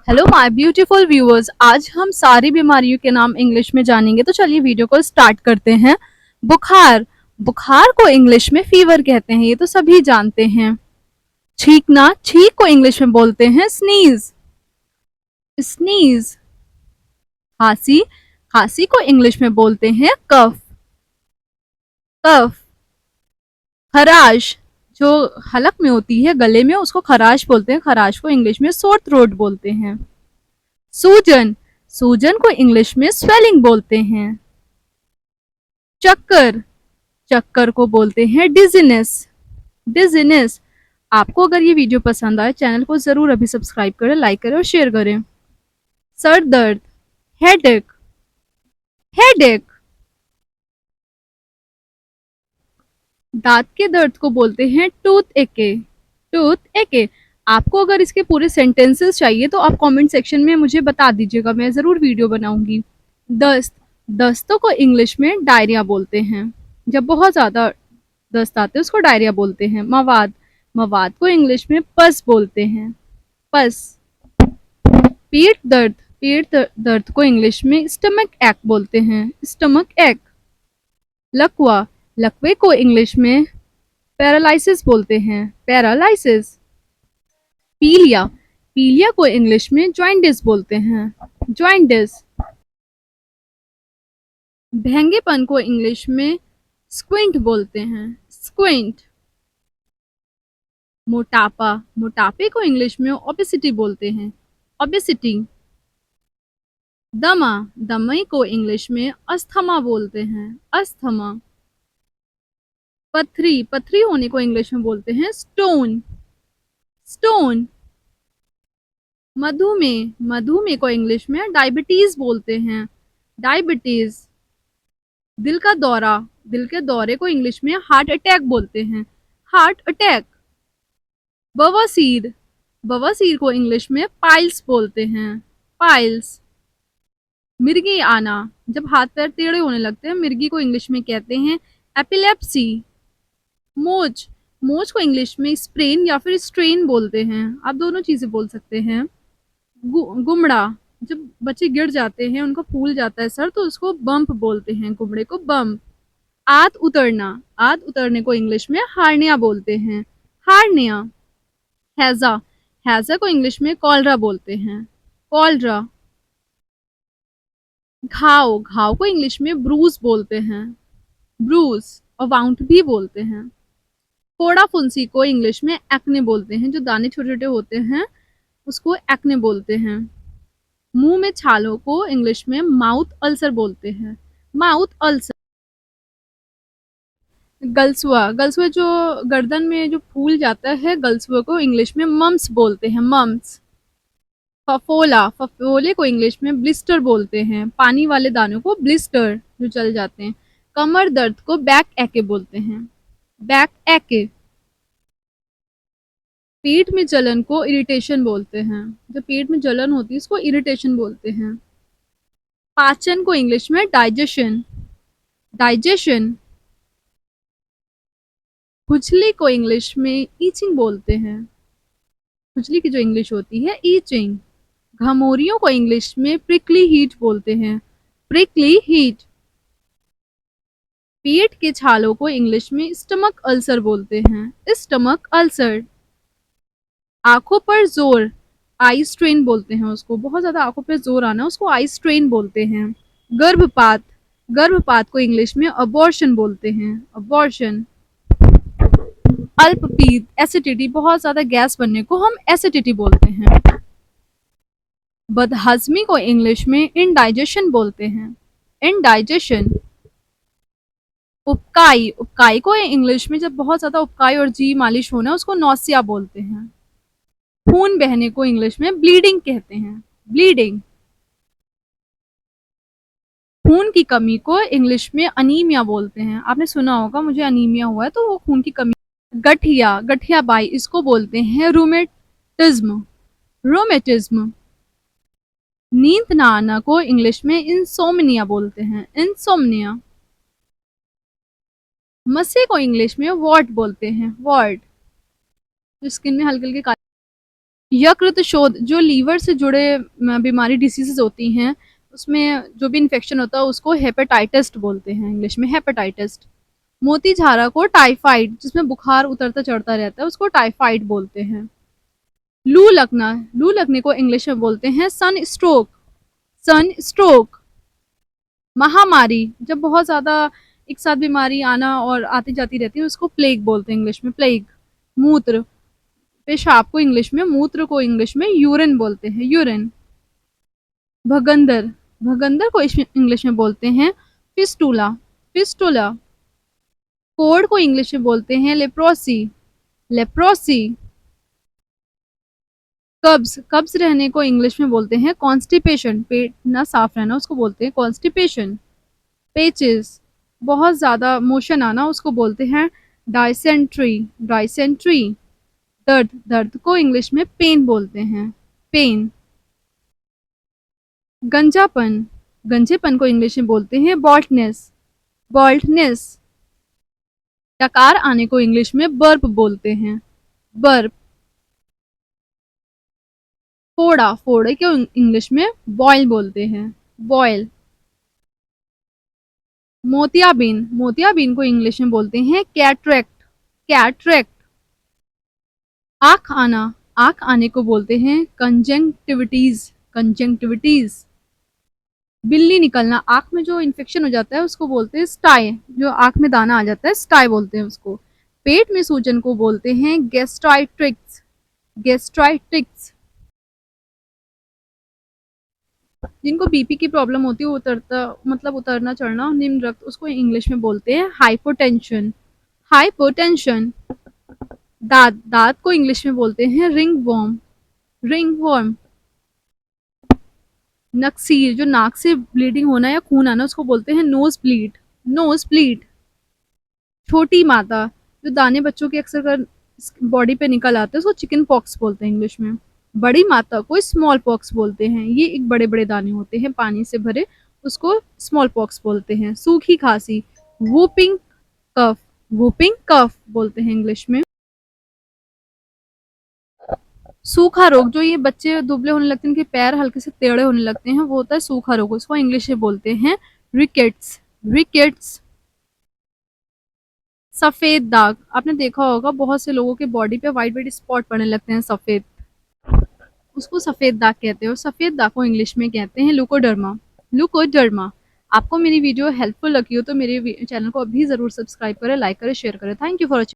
Hello my beautiful viewers, आज हम सारी बीमारियों के नाम इंग्लिश में जानेंगे। तो चलिए वीडियो को स्टार्ट करते हैं। बुखार, बुखार को इंग्लिश में फीवर कहते हैं, ये तो सभी जानते हैं। छींकना, छींक को इंग्लिश में बोलते हैं स्नीज, स्नीज। खांसी, खांसी को इंग्लिश में बोलते हैं कफ, कफ। खराश, जो हलक में होती है गले में, उसको खराश बोलते हैं, खराश को इंग्लिश में सोर थ्रोट बोलते हैं। सूजन, सूजन को इंग्लिश में स्वेलिंग बोलते हैं। चक्कर, चक्कर को बोलते हैं डिजीनेस, डिजीनेस। आपको अगर ये वीडियो पसंद आए, चैनल को जरूर अभी सब्सक्राइब करें, लाइक करें और शेयर करें। सर दर्द, हेडेक, हेडेक। दांत के दर्द को बोलते हैं टूथ एके, टूथ एके। आपको अगर इसके पूरे सेंटेंसेस चाहिए तो आप कमेंट सेक्शन में मुझे बता दीजिएगा, मैं ज़रूर वीडियो बनाऊंगी। दस्त, दस्तों को इंग्लिश में डायरिया बोलते हैं, जब बहुत ज़्यादा दस्त आते हैं उसको डायरिया बोलते हैं। मवाद, मवाद को इंग्लिश में पस बोलते हैं, पस। पेट दर्द, पेट दर्द को इंग्लिश में स्टमक एक बोलते हैं, स्टमक एक। लकवा, लकवे को इंग्लिश में पैरालिसिस बोलते हैं, पैरालिसिस। पीलिया, पीलिया को इंग्लिश में जॉइंडिस बोलते हैं, जॉइंडिस। भेंगेपन को इंग्लिश में स्क्विंट बोलते हैं, स्क्विंट। मोटापा, मोटापे को इंग्लिश में ओबेसिटी बोलते हैं, ओबेसिटी। दमा, दमई को इंग्लिश में अस्थमा बोलते हैं, अस्थमा। पथरी, पथरी होने को इंग्लिश में बोलते हैं स्टोन, स्टोन। मधुमेह, मधुमेह को इंग्लिश में डायबिटीज बोलते हैं, डायबिटीज। दिल का दौरा, दिल के दौरे को इंग्लिश में हार्ट अटैक बोलते हैं, हार्ट अटैक। बवासीर, बवासीर को इंग्लिश में पाइल्स बोलते हैं, पाइल्स। मिर्गी आना, जब हाथ पैर टेढ़े होने लगते हैं, मिर्गी को इंग्लिश में कहते हैं एपिलेप्सी। मोच, मोच को इंग्लिश में स्प्रेन या फिर स्ट्रेन बोलते हैं, आप दोनों चीजें बोल सकते हैं। गुमड़ा, जब बच्चे गिर जाते हैं, उनको फूल जाता है सर, तो उसको बम्प बोलते हैं, गुमड़े को बम्प। आद उतरना, आद उतरने को इंग्लिश में हार्निया बोलते हैं, हार्निया। हैजा, हैजा को इंग्लिश में कॉलरा बोलते हैं, कॉलरा। घाव, घाव को इंग्लिश में ब्रूज बोलते हैं, ब्रूज, और वाउंट भी बोलते हैं। फोड़ा फुंसी को इंग्लिश में एक्ने बोलते हैं, जो दाने छोटे छोटे होते हैं उसको एक्ने बोलते हैं। मुंह में छालों को इंग्लिश में माउथ अल्सर बोलते हैं, माउथ अल्सर। गलसुआ, गलसुआ जो गर्दन में जो फूल जाता है, गलसुआ को इंग्लिश में मम्स बोलते हैं, मम्स। फफोला, फफोले को इंग्लिश में ब्लिस्टर बोलते हैं, पानी वाले दानों को ब्लिस्टर जो जल जाते हैं। कमर दर्द को बैक एके बोलते हैं, बैक एके। पेट में जलन को इरिटेशन बोलते हैं, जब पेट में जलन होती है उसको इरिटेशन बोलते हैं। पाचन को इंग्लिश में डाइजेशन, डाइजेशन। खुजली को इंग्लिश में ईचिंग बोलते हैं, खुजली की जो इंग्लिश होती है ईचिंग। घमोरियों को इंग्लिश में प्रिकली हीट बोलते हैं, प्रिकली हीट। पेट के छालों को इंग्लिश में स्टमक अल्सर बोलते हैं, स्टमक अल्सर। आंखों पर जोर, आई स्ट्रेन बोलते हैं उसको, बहुत ज्यादा आंखों पर जोर आना उसको आई स्ट्रेन बोलते हैं। गर्भपात, गर्भपात को इंग्लिश में अबॉर्शन बोलते हैं, अबॉर्शन। अल्पपीत, एसिडिटी, बहुत ज्यादा गैस बनने को हम एसिडिटी बोलते हैं। बदहजमी को इंग्लिश में इनडाइजेशन बोलते हैं, इनडाइजेशन। उपकाई, उपकाई को इंग्लिश में जब बहुत ज्यादा उपकाई और जी मालिश होना उसको नौसिया बोलते हैं। खून बहने को इंग्लिश में ब्लीडिंग कहते हैं, ब्लीडिंग। खून की कमी को इंग्लिश में अनीमिया बोलते हैं, आपने सुना होगा मुझे अनीमिया हुआ है तो वो खून की कमी। गठिया, गठिया बाई, इसको बोलते हैं रूमेटिज्म, रोमेटिज्म। नींद ना आना को इंग्लिश में इंसोमनिया बोलते हैं, इंसोमनिया। मस्से को इंग्लिश में वॉट बोलते हैं, वॉट। जो स्किन में हल्के हल्के यकृत शोथ जो लीवर से जुड़े बीमारी डिसीजेज होती हैं, उसमें जो भी इन्फेक्शन होता है उसको हेपेटाइटिस बोलते हैं, इंग्लिश में हेपेटाइटिस। मोती झारा को टाइफाइड, जिसमें बुखार उतरता चढ़ता रहता है, उसको टाइफाइड बोलते हैं। लू लगने को इंग्लिश में बोलते हैं सन स्ट्रोक, सन स्ट्रोक। महामारी, जब बहुत ज्यादा एक साथ बीमारी आना और आती जाती रहती है, उसको प्लेग बोलते हैं इंग्लिश में, प्लेग। मूत्र, पेशाब को इंग्लिश में, मूत्र को इंग्लिश में यूरिन बोलते हैं, यूरिन। भगंदर, भगंदर को इंग्लिश में बोलते हैं फिस्टूला, फिस्टूला। कोढ़ को इंग्लिश में बोलते हैं लेप्रोसी, लेप्रोसी। कब्ज, कब्ज रहने को इंग्लिश में बोलते हैं कॉन्स्टिपेशन, पेट ना साफ रहना उसको बोलते हैं कॉन्स्टिपेशन। पेचेस, बहुत ज्यादा मोशन आना उसको बोलते हैं डायसेंट्री, डायसेंट्री। दर्द, दर्द को इंग्लिश में पेन बोलते हैं, पेन। गंजापन, गंजेपन को इंग्लिश में बोलते हैं बॉल्टनेस, बॉल्टनेस। डकार आने को इंग्लिश में बर्प बोलते हैं, बर्प। फोड़ा, फोड़े को इंग्लिश में बॉयल बोलते हैं, बॉयल। मोतियाबिंद, मोतियाबिंद को इंग्लिश में बोलते हैं कैटरेक्ट, कैटरेक्ट। आंख आना, आंख आने को बोलते हैं कंजंक्टिविटीज, कंजंक्टिविटीज। बिल्ली निकलना, आंख में जो इन्फेक्शन हो जाता है उसको बोलते हैं स्टाई, जो आंख में दाना आ जाता है स्टाई बोलते हैं उसको। पेट में सूजन को बोलते हैं गैस्ट्राइटिक्स, गैस्ट्राइटिक्स। जिनको बीपी की प्रॉब्लम होती है, उतरता मतलब उतरना चढ़ना, निम्न रक्त, उसको इंग्लिश में बोलते हैं हाइपोटेंशन, हाइपोटेंशन। दांत, दांत को इंग्लिश में बोलते हैं रिंग वर्म, रिंग वर्म। नक्सीर, जो नाक से ब्लीडिंग होना या खून आना, उसको बोलते हैं नोज ब्लीड, नोज ब्लीड। छोटी माता, जो दाने बच्चों के अक्सर कर बॉडी पे निकल आते हैं, उसको चिकन पॉक्स बोलते हैं इंग्लिश में। बड़ी माता को स्मॉल पॉक्स बोलते हैं, ये एक बड़े बड़े दाने होते हैं पानी से भरे, उसको स्मॉल पॉक्स बोलते हैं। सूखी खांसी, वूपिंग कफ, वूपिंग कफ बोलते हैं इंग्लिश में। सूखा रोग, जो ये बच्चे दुबले होने लगते हैं, इनके पैर हल्के से टेढ़े होने लगते हैं, वो होता है सूखा रोग, उसको इंग्लिश में बोलते हैं रिकेट्स, रिकेट्स। सफेद दाग, आपने देखा होगा बहुत से लोगों के बॉडी पे वाइट वाइट स्पॉट पड़ने लगते हैं सफेद, उसको सफेद दाग कहते हैं। और सफेद दाग को इंग्लिश में कहते हैं लुकोडर्मा, लुकोडर्मा। आपको मेरी वीडियो हेल्पफुल लगी हो तो मेरे चैनल को अभी जरूर सब्सक्राइब करें, लाइक करें, शेयर करें। Thank you for watching.